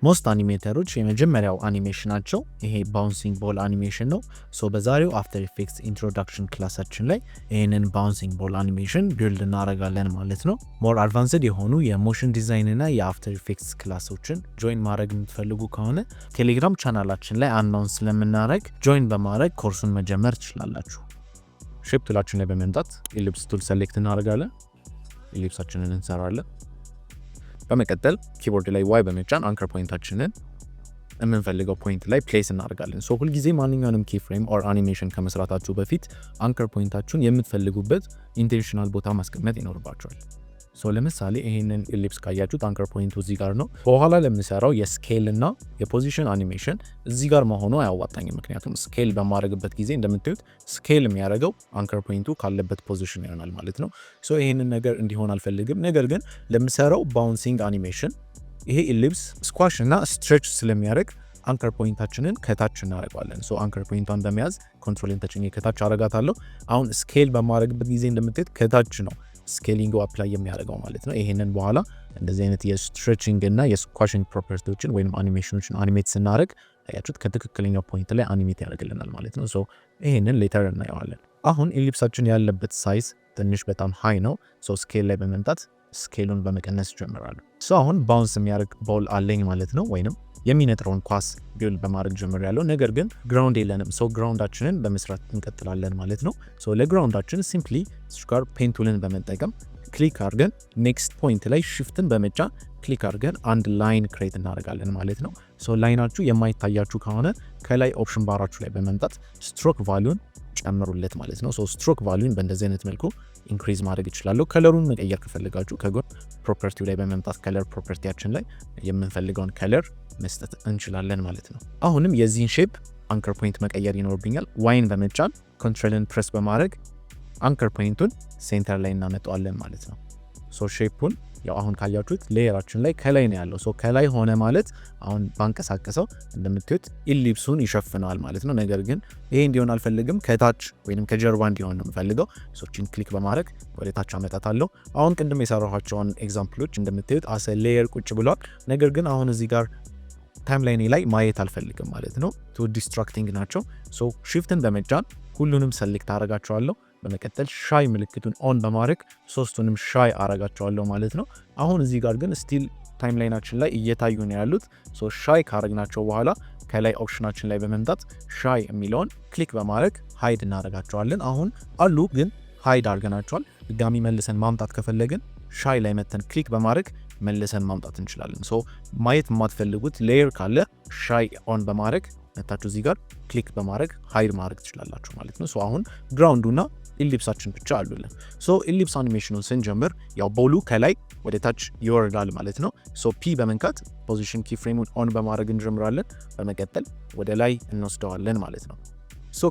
ሞስት አኒሜተሮች የመጀመሪያው አኒሜሽናቸው ይሄ ባውንሲንግ ቦል አኒሜሽን ነው። በዛሬው አፍተር ኢፌክትስ ኢንትሮዳክሽን ክላሳችን ላይ ይሄንን ባውንሲንግ ቦል አኒሜሽን ቢልድ እናደርጋለን ማለት ነው። ሞር አድቫንስድ የሆኑ የሞሽን ዲዛይን እና የአፍተር ኢፌክትስ ክላሶችን ጆይን ማድረግ የምትፈልጉ ከሆነ ቴሌግራም ቻናላችን ላይ አናውንስ ስለምናደርግ ጆይን በማድረግ ኮርሱን መጀመር ትችላላችሁ። ሼፕ ቱላችን ላይ በመምጣት ኢሊፕስ ቱል ሴሌክት እናደርጋለን። ኢሊፕሳችንን እንሰራለን። በመቀጠል ኪቦርድ ላይ ዋይ በመጫን አንከር ፖይንታችንን የምንፈልገው ፖይንት ላይ ፕሌስ እናደርጋለን። ሁል ጊዜ ማንኛውንም ኪፍሬም ኦር አኒሜሽን ከመስራታችሁ በፊት አንከር ፖይንታችሁን የምትፈልጉበት ኢንቴንሽናል ቦታ ማስቀመጥ ይኖርባችኋል። ለምሳሌ ይሄንን ኢሊፕስ ካያችሁት አንከር ፖይንቱ እዚህ ጋር ነው። በኋላ ለምንሰራው የስኬል እና የፖዚሽን አኒሜሽን እዚህ ጋር መሆኑ አያዋጣኝም። ምክንያቱም ስኬል በማድረግበት ጊዜ እንደምታዩት ስኬል የሚያደርገው አንከር ፖይንቱ ካለበት ፖዚሽን ይሆናል ማለት ነው። ይሄንን ነገር እንዲሆን አልፈልግም። ነገር ግን ለምንሰራው ባውንሲንግ አኒሜሽን ይሄ ኢሊፕስ ስኳሽ እና ስትሬች ስለሚያደርግ አንከር ፖይንታችንን ከታች እናደርጋለን። አንከር ፖይንቷን በመያዝ ኮንትሮልን ተጭኜ ከታች አረጋታለሁ። አሁን ስኬል በማድረግበት ጊዜ እንደምታዩት ከታች ነው ስኬሊንግ አፕላይ የሚያደርገው ማለት ነው። ይሄንን በኋላ እንደዚህ አይነት የስትሬቺንግ እና የስኳሽንግ ፕሮፐርቲዎችን ወይም አኒሜሽኖችን አኒሜት ስናደርግ ታያችሁት ከትክክለኛው ፖይንት ላይ አኒሜት ያደርግልናል ማለት ነው። ይሄንን ሌተር እናየዋለን። አሁን ኢሊፕሳችን ያለበት ሳይዝ ትንሽ በጣም ሃይ ነው። ስኬል ላይ በመምጣት ስኬሉን በመቀነስ ጀምራሉ። አሁን ባውንስ የሚያደርግ ቦል አለኝ ማለት ነው፣ ወይንም የሚነጥረውን ኳስ ቢውል በማድረግ ጀምር ያለው። ነገር ግን ግራውንድ የለንም። ግራውንዳችንን በመስራት እንቀጥላለን ማለት ነው። ለግራውንዳችን ሲምፕሊ ስካር ፔን ቱልን በመጠቀም ክሊክ አድርገን ኔክስት ፖይንት ላይ ሽፍትን በመጫን ክሊክ አድርገን አንድ ላይን ክሬት እናደርጋለን ማለት ነው። ላይናችሁ የማይታያችሁ ከሆነ ከላይ ኦፕሽን ባራችሁ ላይ በመምጣት ስትሮክ ቫሉን ጨምሩለት ማለት ነው። ስትሮክ ቫሉን በእንደዚህ አይነት መልኩ ኢንክሪዝ ማድረግ ይችላል። ከለሩን መቀየር ከፈለጋችሁ ከጎን ፕሮፐርቲው ላይ በመምጣት ከለር ፕሮፐርቲያችን ላይ የምንፈልገውን ከለር መስጠት እንችላለን ማለት ነው። አሁንም የዚህን ሼፕ አንከር ፖይንት መቀየር ይኖርብኛል። ዋይን በመጫን ኮንትሮልን ፕሬስ በማድረግ አንከር ፖይንቱን ሴንተር ላይ እናመጣዋለን ማለት ነው። ሼፑን ያው አሁን ካያችሁት ሌየራችን ላይ ከላይ ነው ያለው። ከላይ ሆነ ማለት አሁን ባንቀሳቀሰው እንደምታዩት ኢሊፕሱን ይሸፍናል ማለት ነው። ነገር ግን ይሄ እንዲሆን አልፈልግም። ከታች ወይንም ከጀርባ እንዲሆን ነው የምፈልገው። ሶችን ክሊክ በማድረግ ወደ ታች አመጣታለሁ። አሁን ቅድም የሰራኋቸውን ኤግዛምፕሎች እንደምታዩት አሰ ሌየር ቁጭ ብሏል። ነገር ግን አሁን እዚህ ጋር ታይምላይን ላይ ማየት አልፈልግም ማለት ነው። ቱ ዲስትራክቲንግ ናቸው። ሽፍትን በመጫን ሁሉንም ሰሌክት አረጋቸዋለሁ። በመቀጠል ሻይ ምልክቱን ኦን በማድረግ ሶስቱንም ሻይ አረጋቸዋለሁ ማለት ነው። አሁን እዚህ ጋር ግን ስቲል ታይምላይናችን ላይ እየታዩ ነው ያሉት። ሻይ ካረግናቸው በኋላ ከላይ ኦፕሽናችን ላይ በመምጣት ሻይ የሚለውን ክሊክ በማድረግ ሃይድ እናረጋቸዋለን። አሁን አሉ ግን ሃይድ አርገናቸዋል። ድጋሚ መልሰን ማምጣት ከፈለግን ሻይ ላይ መተን ክሊክ በማድረግ መልሰን ማምጣት እንችላለን። ማየት የማትፈልጉት ሌየር ካለ ሻይ ኦን በማድረግ መታችሁ እዚህ ጋር ክሊክ በማድረግ ሃይድ ማድረግ ትችላላችሁ ማለት ነው። አሁን ግራውንዱና ኢሊፕሳችን ብቻ አሉልን። ኢሊፕስ አኒሜሽኑን ስንጀምር ያው ቦሉ ከላይ ወደ ታች ይወርዳል ማለት ነው። ፒ በመንካት ፖዚሽን ኪፍሬሙን ኦን በማድረግ እንጀምራለን። በመቀጠል ወደ ላይ እንወስደዋለን ማለት ነው።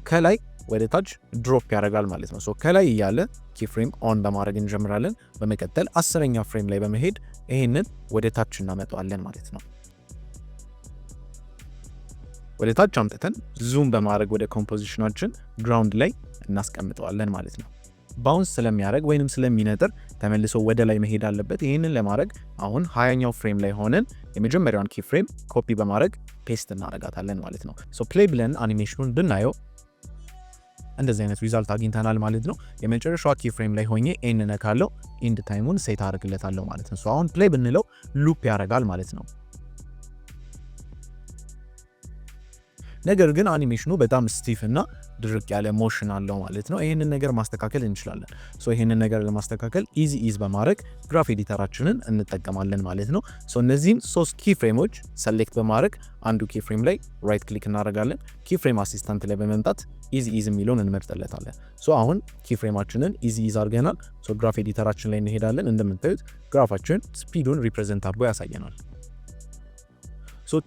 ከላይ ወደ ታች ድሮፕ ያደርጋል ማለት ነው። ከላይ እያለ ኪፍሬም ኦን በማድረግ እንጀምራለን። በመቀጠል 10ኛ ፍሬም ላይ በመሄድ ይሄንን ወደ ታች እናመጣዋለን ማለት ነው። ወደ ታች አምጥተን ዙም በማድረግ ወደ ኮምፖዚሽናችን ግራውንድ ላይ እናስቀምጠዋለን ማለት ነው። ባውንስ ስለሚያደርግ ወይንም ስለሚነጥር ተመልሶ ወደ ላይ መሄድ አለበት። ይህንን ለማድረግ አሁን 20ኛው ፍሬም ላይ ሆነን የመጀመሪያውን ኪፍሬም ኮፒ በማድረግ ፔስት እናደርጋታለን ማለት ነው። ፕሌይ ብለን አኒሜሽኑን ብናየው እንደዚህ አይነት ሪዛልት አግኝተናል ማለት ነው። የመጨረሻው ኪፍሬም ላይ ሆኜ ኤን ነካለው፣ ኢንድ ታይሙን ሴት አድርግለታለሁ ማለት ነው። አሁን ፕሌይ ብንለው ሉፕ ያደርጋል ማለት ነው። ነገር ግን አኒሜሽኑ በጣም ስቲፍ እና ድርቅ ያለ ሞሽን አለው ማለት ነው። ይሄንን ነገር ማስተካከል እንችላለን። ይሄንን ነገር ለማስተካከል ኢዚ ኢዝ በማድረግ ግራፍ ኤዲተራችንን እንጠቀማለን ማለት ነው። እነዚህን 3 ኪፍሬሞች ሰሌክት በማድረግ አንዱ ኪፍሬም ላይ ራይት ክሊክ እናደርጋለን። ኪፍሬም አሲስታንት ላይ በመምጣት ኢዚ ኢዝ የሚለውን እንመርጥለታለን። አሁን ኪፍሬማችንን ኢዚ ኢዝ አድርገናል። ግራፍ ኤዲተራችን ላይ እንሄዳለን። እንደምታዩት ግራፋችን ስፒዱን ሪፕሬዘንት አድርጎ ያሳየናል።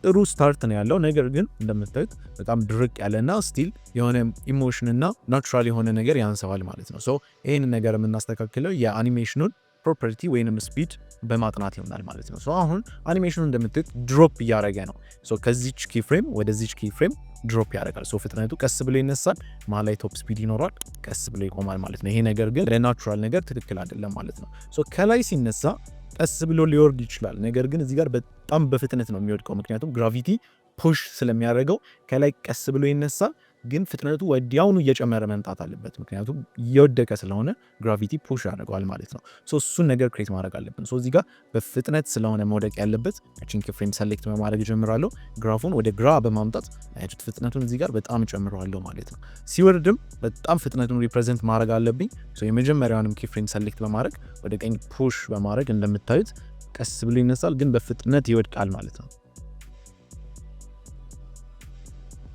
ጥሩ ስታርት ነው ያለው። ነገር ግን እንደምታዩት በጣም ድርቅ ያለና ስቲል የሆነ ኢሞሽንና ናቹራል የሆነ ነገር ያንሰዋል ማለት ነው። ይሄን ነገር የምናስተካክለው የአኒሜሽኑን ፕሮፐርቲ ወይንም ስፒድ በማጥናት ይሆናል ማለት ነው። አሁን አኒሜሽኑ እንደምታዩት ድሮፕ እያደረገ ነው። ከዚች ኪፍሬም ወደዚች ኪፍሬም ድሮፕ ያደርጋል። ፍጥነቱ ቀስ ብሎ ይነሳል፣ መሀል ላይ ቶፕ ስፒድ ይኖራል፣ ቀስ ብሎ ይቆማል ማለት ነው። ይሄ ነገር ግን ለናቹራል ነገር ትክክል አይደለም ማለት ነው። ከላይ ሲነሳ ቀስ ብሎ ሊወርድ ይችላል። ነገር ግን እዚህ ጋር በጣም በፍጥነት ነው የሚወድቀው ምክንያቱም ግራቪቲ ፑሽ ስለሚያደርገው ከላይ ቀስ ብሎ ይነሳል ግን ፍጥነቱ ወዲያውኑ እየጨመረ መምጣት አለበት ምክንያቱም እየወደቀ ስለሆነ ግራቪቲ ፑሽ ያደርገዋል ማለት ነው። እሱን ነገር ክሬት ማድረግ አለብን። እዚህ ጋር በፍጥነት ስለሆነ መውደቅ ያለበት እቺን ኪፍሬም ሰሌክት በማድረግ ጀምራለሁ። ግራፉን ወደ ግራ በማምጣት አይደት ፍጥነቱን እዚህ ጋር በጣም ጨምረዋለሁ ማለት ነው። ሲወርድም በጣም ፍጥነቱን ሪፕሬዘንት ማድረግ አለብኝ። የመጀመሪያውንም ኪፍሬም ሰሌክት በማድረግ ወደ ቀኝ ፑሽ በማድረግ እንደምታዩት ቀስ ብሎ ይነሳል ግን በፍጥነት ይወድቃል ማለት ነው።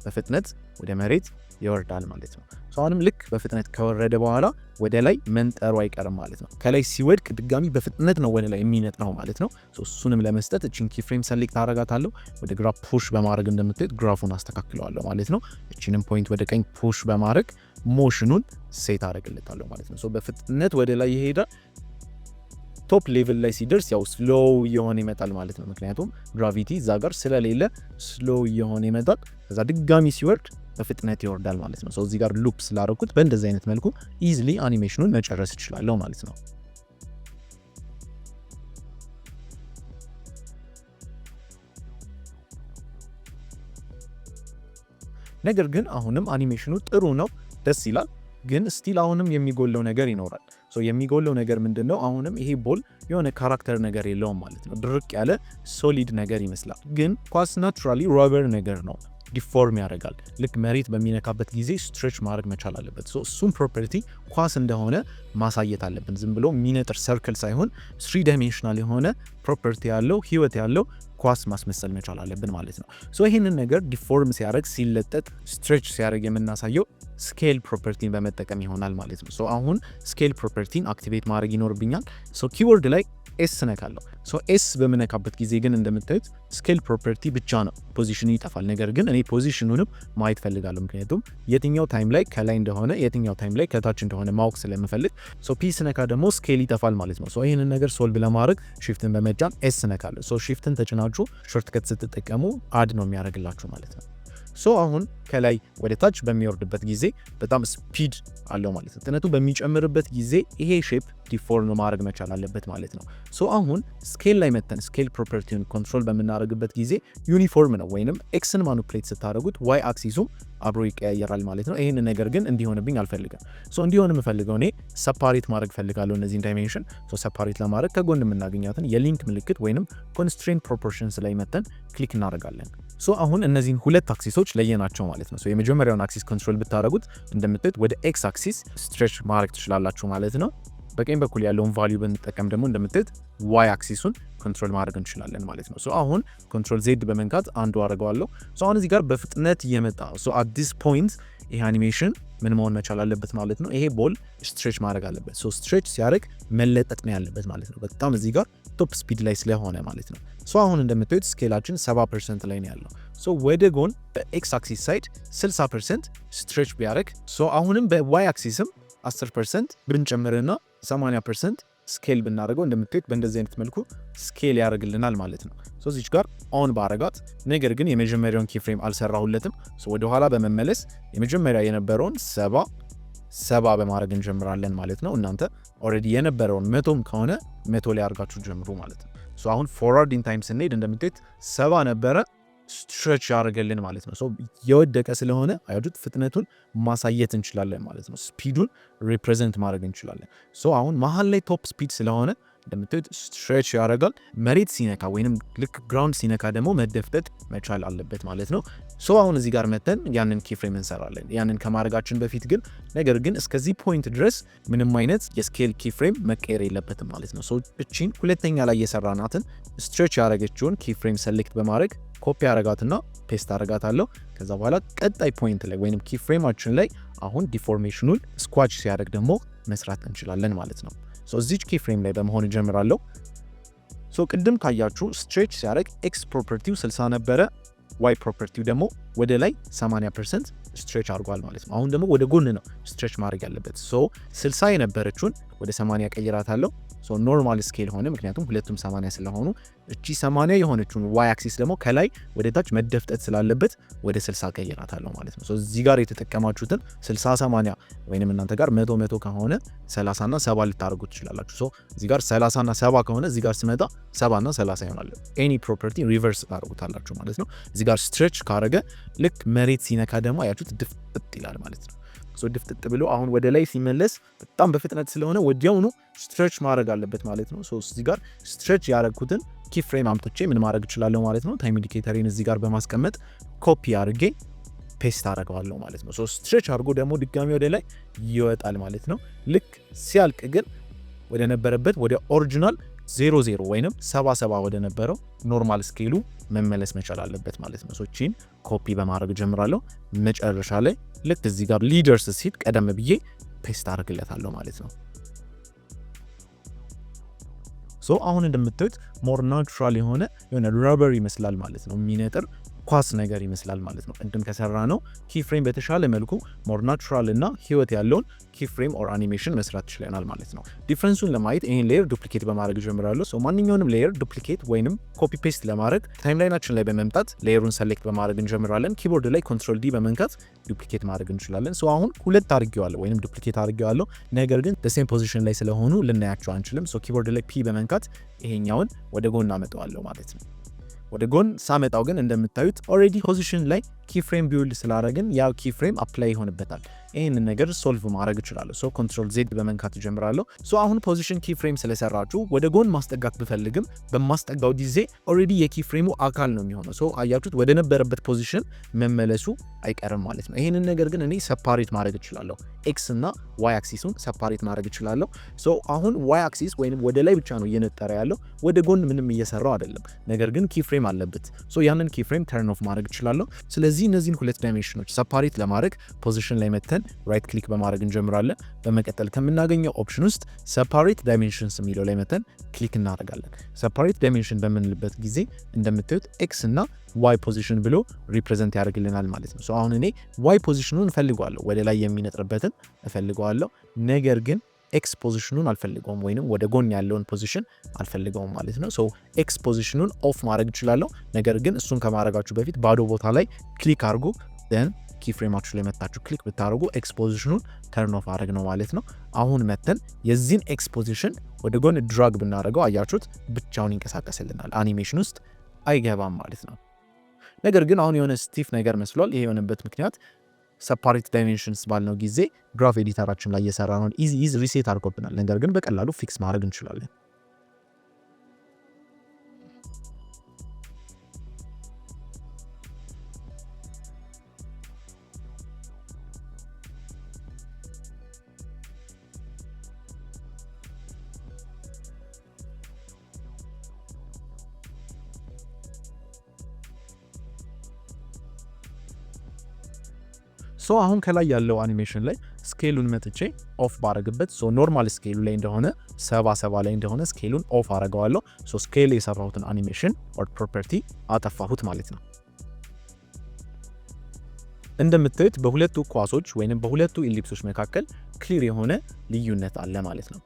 በፍጥነት ወደ መሬት ይወርዳል ማለት ነው። አሁንም ልክ በፍጥነት ከወረደ በኋላ ወደ ላይ መንጠሩ አይቀርም ማለት ነው። ከላይ ሲወድቅ ድጋሚ በፍጥነት ነው ወደ ላይ የሚነጥረው ማለት ነው። እሱንም ለመስጠት እቺን ኪፍሬም ሰሌክት አደርጋታለሁ። ወደ ግራ ፑሽ በማድረግ እንደምትሄድ ግራፉን አስተካክለዋለሁ ማለት ነው። እቺንም ፖይንት ወደ ቀኝ ፑሽ በማድረግ ሞሽኑን ሴት አደርግለታለሁ ማለት ነው። በፍጥነት ወደ ላይ ይሄዳል። ቶፕ ሌቭል ላይ ሲደርስ ያው ስሎው እየሆነ ይመጣል ማለት ነው። ምክንያቱም ግራቪቲ እዛ ጋር ስለሌለ ስሎው እየሆነ ይመጣል። ከዛ ድጋሚ ሲወርድ በፍጥነት ይወርዳል ማለት ነው። እዚህ ጋር ሉፕ ስላደረኩት በእንደዚህ አይነት መልኩ ኢዚሊ አኒሜሽኑን መጨረስ እችላለሁ ማለት ነው። ነገር ግን አሁንም አኒሜሽኑ ጥሩ ነው፣ ደስ ይላል። ግን ስቲል አሁንም የሚጎለው ነገር ይኖራል። የሚጎለው ነገር ምንድነው? አሁንም ይሄ ቦል የሆነ ካራክተር ነገር የለውም ማለት ነው። ድርቅ ያለ ሶሊድ ነገር ይመስላል። ግን ኳስ ናቹራሊ ራበር ነገር ነው፣ ዲፎርም ያደርጋል። ልክ መሬት በሚነካበት ጊዜ ስትሬች ማድረግ መቻል አለበት። እሱም ፕሮፐርቲ ኳስ እንደሆነ ማሳየት አለብን። ዝም ብሎ ሚነጥር ሰርክል ሳይሆን 3 ዳይሜንሽናል የሆነ ፕሮፐርቲ ያለው ህይወት ያለው ኳስ ማስመሰል መቻል አለብን ማለት ነው። ይህንን ነገር ዲፎርም ሲያደርግ ሲለጠጥ ስትሬች ሲያደርግ የምናሳየው ስኬል ፕሮፐርቲን በመጠቀም ይሆናል ማለት ነው። አሁን ስኬል ፕሮፐርቲን አክቲቬት ማድረግ ይኖርብኛል። ኪወርድ ላይ ኤስ ነካለሁ። ኤስ በምነካበት ጊዜ ግን እንደምታዩት ስኬል ፕሮፐርቲ ብቻ ነው፣ ፖዚሽኑ ይጠፋል። ነገር ግን እኔ ፖዚሽኑንም ማየት ፈልጋለሁ ምክንያቱም የትኛው ታይም ላይ ከላይ እንደሆነ የትኛው ታይም ላይ ከታች እንደሆነ ማወቅ ስለምፈልግ ፒስ ነካ ደግሞ ስኬል ይጠፋል ማለት ነው። ይህንን ነገር ሶልቭ ለማድረግ ሺፍትን በመጫን ኤስ ነካለሁ። ሺፍትን ተጭናችሁ ሾርትከት ስትጠቀሙ አድ ነው የሚያደርግላችሁ ማለት ነው። አሁን ከላይ ወደ ታች በሚወርድበት ጊዜ በጣም ስፒድ አለው ማለት ነው። ፍጥነቱ በሚጨምርበት ጊዜ ይሄ ሼፕ ዲፎርም ማድረግ መቻል አለበት ማለት ነው። አሁን ስኬል ላይ መተን ስኬል ፕሮፐርቲውን ኮንትሮል በምናደርግበት ጊዜ ዩኒፎርም ነው ወይንም ኤክስን ማኒፕሌት ስታደርጉት ዋይ አክሲሱም አብሮ ይቀያየራል ማለት ነው። ይሄን ነገር ግን እንዲሆንብኝ አልፈልግም። እንዲሆን የምፈልገው እኔ ሰፓሬት ማድረግ ፈልጋለሁ እነዚህን ዳይሜንሽን። ሰፓሬት ለማድረግ ከጎን የምናገኛትን የሊንክ ምልክት ወይንም ኮንስትሬንት ፕሮፖርሽንስ ላይ መተን ክሊክ እናደርጋለን። አሁን እነዚህን ሁለት አክሲሶች ለየናቸው ማለት ነው። የመጀመሪያውን አክሲስ ኮንትሮል ብታደርጉት እንደምትት ወደ ኤክስ አክሲስ ስትሬች ማድረግ ትችላላችሁ ማለት ነው። በቀኝ በኩል ያለውን ቫልዩ ብንጠቀም ደግሞ እንደምትት ዋይ አክሲሱን ኮንትሮል ማድረግ እንችላለን ማለት ነው። አሁን ኮንትሮል ዜድ በመንካት አንዱ አድርገዋለሁ። አሁን እዚህ ጋር በፍጥነት እየመጣ አት ዲስ ፖይንት ይሄ አኒሜሽን ምን መሆን መቻል አለበት ማለት ነው። ይሄ ቦል ስትሬች ማድረግ አለበት። ስትሬች ሲያደርግ መለጠጥ ነው ያለበት ማለት ነው። በጣም እዚህ ጋር ቶፕ ስፒድ ላይ ስለሆነ ማለት ነው። አሁን እንደምታዩት ስኬላችን 70% ላይ ነው ያለው። ወደ ጎን በኤክስ አክሲስ ሳይድ 60% ስትሬች ቢያደርግ አሁንም በዋይ አክሲስም 10% ብንጨምርና 80% ስኬል ብናደርገው እንደምታዩት በእንደዚህ አይነት መልኩ ስኬል ያደርግልናል ማለት ነው። እዚች ጋር ኦን ባረጋት፣ ነገር ግን የመጀመሪያውን ኪፍሬም አልሰራሁለትም። ወደ ኋላ በመመለስ የመጀመሪያ የነበረውን 70 በማድረግ እንጀምራለን ማለት ነው። እናንተ ኦልሬዲ የነበረውን 100 ከሆነ 100 ላይ አድርጋችሁ ጀምሩ ማለት ነው። አሁን ፎርዋርድ ኢን ታይም ስንሄድ እንደምታዩት 70 ነበረ ስትሬች ያደርገልን ማለት ነው። የወደቀ ስለሆነ አያዱት ፍጥነቱን ማሳየት እንችላለን ማለት ነው። ስፒዱን ሪፕሬዘንት ማድረግ እንችላለን። አሁን መሀል ላይ ቶፕ ስፒድ ስለሆነ እንደምታዩት ስትሬች ያደርጋል። መሬት ሲነካ ወይንም ልክ ግራውንድ ሲነካ ደግሞ መደፍጠጥ መቻል አለበት ማለት ነው። አሁን እዚህ ጋር መተን ያንን ኪፍሬም እንሰራለን። ያንን ከማድረጋችን በፊት ግን ነገር ግን እስከዚህ ፖይንት ድረስ ምንም አይነት የስኬል ኪፍሬም መቀየር የለበትም ማለት ነው። እቺን ሁለተኛ ላይ የሰራናትን ስትሬች ያደረገችውን ኪፍሬም ሰሌክት በማድረግ ኮፒ አረጋትና ፔስት አረጋታለሁ። ከዛ በኋላ ቀጣይ ፖይንት ላይ ወይንም ኪፍሬማችን ላይ አሁን ዲፎርሜሽኑን ስኳች ሲያደርግ ደግሞ መስራት እንችላለን ማለት ነው። እዚች ኪፍሬም ላይ በመሆን እጀምራለሁ። ቅድም ካያችሁ ስትሬች ሲያደርግ ኤክስ ፕሮፐርቲው 60 ነበረ፣ ዋይ ፕሮፐርቲው ደግሞ ወደ ላይ 80% ስትሬች አድርጓል ማለት ነው። አሁን ደግሞ ወደ ጎን ነው ስትሬች ማድረግ ያለበት። 60 የነበረችውን ወደ 80 ቀይራታለሁ። ሶ ኖርማል ስኬል ሆነ ምክንያቱም ሁለቱም 80 ስለሆኑ እቺ 80 የሆነችውን ዋይ አክሲስ ደግሞ ከላይ ወደ ታች መደፍጠት ስላለበት ወደ 60 ቀይራታለሁ ማለት ነው። ሶ እዚህ ጋር የተጠቀማችሁትን 60 80 ወይንም እናንተ ጋር 100 100 ከሆነ 30 እና 70 ልታደርጉ ትችላላችሁ። ሶ እዚህ ጋር 30 እና 70 ከሆነ እዚህ ጋር ስመጣ 70 እና 30 ይሆናል። ኤኒ ፕሮፐርቲ ሪቨርስ ታደርጉታላችሁ ማለት ነው። እዚህ ጋር ስትሬች ካረገ ልክ መሬት ሲነካ ደግሞ አያችሁት ድፍጥጥ ይላል ማለት ነው። ሶ ድፍጥጥ ብሎ አሁን ወደ ላይ ሲመለስ በጣም በፍጥነት ስለሆነ ወዲያውኑ ስትሬች ማድረግ አለበት ማለት ነው። ሶ እዚህ ጋር ስትሬች ያደረኩትን ኪፍሬም አምጥቼ ምን ማድረግ እችላለሁ ማለት ነው። ታይም ኢንዲኬተሪን እዚህ ጋር በማስቀመጥ ኮፒ አድርጌ ፔስት አደርገዋለሁ ማለት ነው። ሶ ስትሬች አድርጎ ደግሞ ድጋሚ ወደ ላይ ይወጣል ማለት ነው። ልክ ሲያልቅ ግን ወደ ነበረበት ወደ ኦሪጂናል 00 ወይንም 77 ወደ ነበረው ኖርማል ስኬሉ መመለስ መቻል አለበት ማለት ነው። ሶ እቺን ኮፒ በማድረግ ጀምራለሁ። መጨረሻ ላይ ልክ እዚህ ጋር ሊደርስ ሲል ቀደም ብዬ ፔስት አድርግለታለሁ ማለት ነው። ሶ አሁን እንደምታዩት ሞር ናቹራል የሆነ ረበር ይመስላል ማለት ነው። የሚነጥር ኳስ ነገር ይመስላል ማለት ነው። ቅድም ከሰራ ነው ኪፍሬም በተሻለ መልኩ ሞር ናቹራል እና ህይወት ያለውን ኪፍሬም ኦር አኒሜሽን መስራት ይችላል ማለት ነው። ዲፍረንሱን ለማየት ይሄን ሌየር ዱፕሊኬት በማድረግ ጀምራለሁ። ሶ ማንኛውንም ሌየር ዱፕሊኬት ወይንም ኮፒ ፔስት ለማድረግ ታይምላይናችን ላይ በመምጣት ሌየሩን ሰሌክት በማድረግ እንጀምራለን። ኪቦርድ ላይ ኮንትሮል ዲ በመንካት ዱፕሊኬት ማድረግ እንችላለን። ሶ አሁን ሁለት አድርጌዋለሁ ወይንም ዱፕሊኬት አድርጌዋለሁ፣ ነገር ግን ሴም ፖዚሽን ላይ ስለሆኑ ልናያቸው አንችልም። ሶ ኪቦርድ ላይ ፒ በመንካት ይሄኛውን ወደ ጎን አመጣዋለሁ ማለት ነው። ወደ ጎን ሳመጣው ግን እንደምታዩት ኦሬዲ ፖዚሽን ላይ ኪፍሬም ቢውልድ ስላደረግን ያው ኪፍሬም አፕላይ ይሆንበታል። ይሄንን ነገር ሶልቭ ማድረግ እችላለሁ። ሶ ኮንትሮል ዜድ በመንካት ጀምራለሁ። ሶ አሁን ፖዚሽን ኪፍሬም ስለሰራችሁ ወደ ጎን ማስጠጋት ብፈልግም በማስጠጋው ጊዜ ኦሬዲ የኪፍሬሙ አካል ነው የሚሆነው። ሶ አያችሁት ወደ ነበረበት ፖዚሽን መመለሱ አይቀርም ማለት ነው። ይሄንን ነገር ግን እኔ ሰፓሬት ማድረግ እችላለሁ። ኤክስ እና ዋይ አክሲሱን ሰፓሬት ማድረግ እችላለሁ። ሶ አሁን ዋይ አክሲስ ወይንም ወደ ላይ ብቻ ነው እየነጠረ ያለው፣ ወደ ጎን ምንም እየሰራው አይደለም። ነገር ግን ኪፍሬም አለበት። ሶ ያንን ኪፍሬም ተርን ኦፍ ማድረግ እችላለሁ። ስለዚህ እነዚህን ሁለት ዳይሜንሽኖች ሰፓሬት ለማድረግ ፖዚሽን ላይ መተን ራይት ክሊክ በማድረግ እንጀምራለን። በመቀጠል ከምናገኘው ኦፕሽን ውስጥ ሰፓሬት ዳይሜንሽንስ የሚለው ላይ መተን ክሊክ እናደርጋለን። ሰፓሬት ዳይሜንሽን በምንልበት ጊዜ እንደምታዩት ኤክስ እና ዋይ ፖዚሽን ብሎ ሪፕሬዘንት ያደርግልናል ማለት ነው። ሶ አሁን እኔ ዋይ ፖዚሽኑን እፈልገዋለሁ፣ ወደ ላይ የሚነጥርበትን እፈልገዋለሁ። ነገር ግን ኤክስ ፖዚሽኑን አልፈልገውም ወይንም ወደ ጎን ያለውን ፖዚሽን አልፈልገውም ማለት ነው። ሶ ኤክስ ፖዚሽኑን ኦፍ ማድረግ እችላለሁ። ነገር ግን እሱን ከማድረጋችሁ በፊት ባዶ ቦታ ላይ ክሊክ አድርጉ። ደን ኪፍሬማችሁ ላይ መታችሁ ክሊክ ብታደርጉ ኤክስ ፖዚሽኑን ተርን ኦፍ አድርግ ነው ማለት ነው። አሁን መተን የዚህን ኤክስ ፖዚሽን ወደ ጎን ድራግ ብናደርገው አያችሁት ብቻውን ይንቀሳቀስልናል፣ አኒሜሽን ውስጥ አይገባም ማለት ነው። ነገር ግን አሁን የሆነ ስቲፍ ነገር መስሏል። ይሄ የሆነበት ምክንያት ሰፓሬት ዳይሜንሽንስ ባልነው ጊዜ ግራፍ ኤዲተራችን ላይ እየሰራ ነው ኢዚ ሪሴት አድርጎብናል። ነገር ግን በቀላሉ ፊክስ ማድረግ እንችላለን። ሶ አሁን ከላይ ያለው አኒሜሽን ላይ ስኬሉን መጥቼ ኦፍ ባረግበት ሶ ኖርማል ስኬሉ ላይ እንደሆነ 77 ላይ እንደሆነ ስኬሉን ኦፍ አረጋዋለሁ። ሶ ስኬል የሰራሁትን አኒሜሽን ኦር ፕሮፐርቲ አጠፋሁት ማለት ነው። እንደምታዩት በሁለቱ ኳሶች ወይንም በሁለቱ ኢሊፕሶች መካከል ክሊር የሆነ ልዩነት አለ ማለት ነው።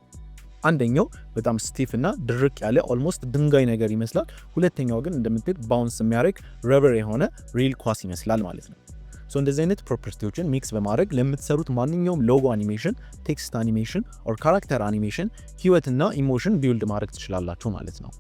አንደኛው በጣም ስቲፍ እና ድርቅ ያለ ኦልሞስት ድንጋይ ነገር ይመስላል። ሁለተኛው ግን እንደምታዩት ባውንስ የሚያደርግ ረበር የሆነ ሪል ኳስ ይመስላል ማለት ነው። ሶ እንደዚህ አይነት ፕሮፐርቲዎችን ሚክስ በማድረግ ለምትሰሩት ማንኛውም ሎጎ አኒሜሽን፣ ቴክስት አኒሜሽን ኦር ካራክተር አኒሜሽን ህይወትና ኢሞሽን ቢልድ ማድረግ ትችላላችሁ ማለት ነው።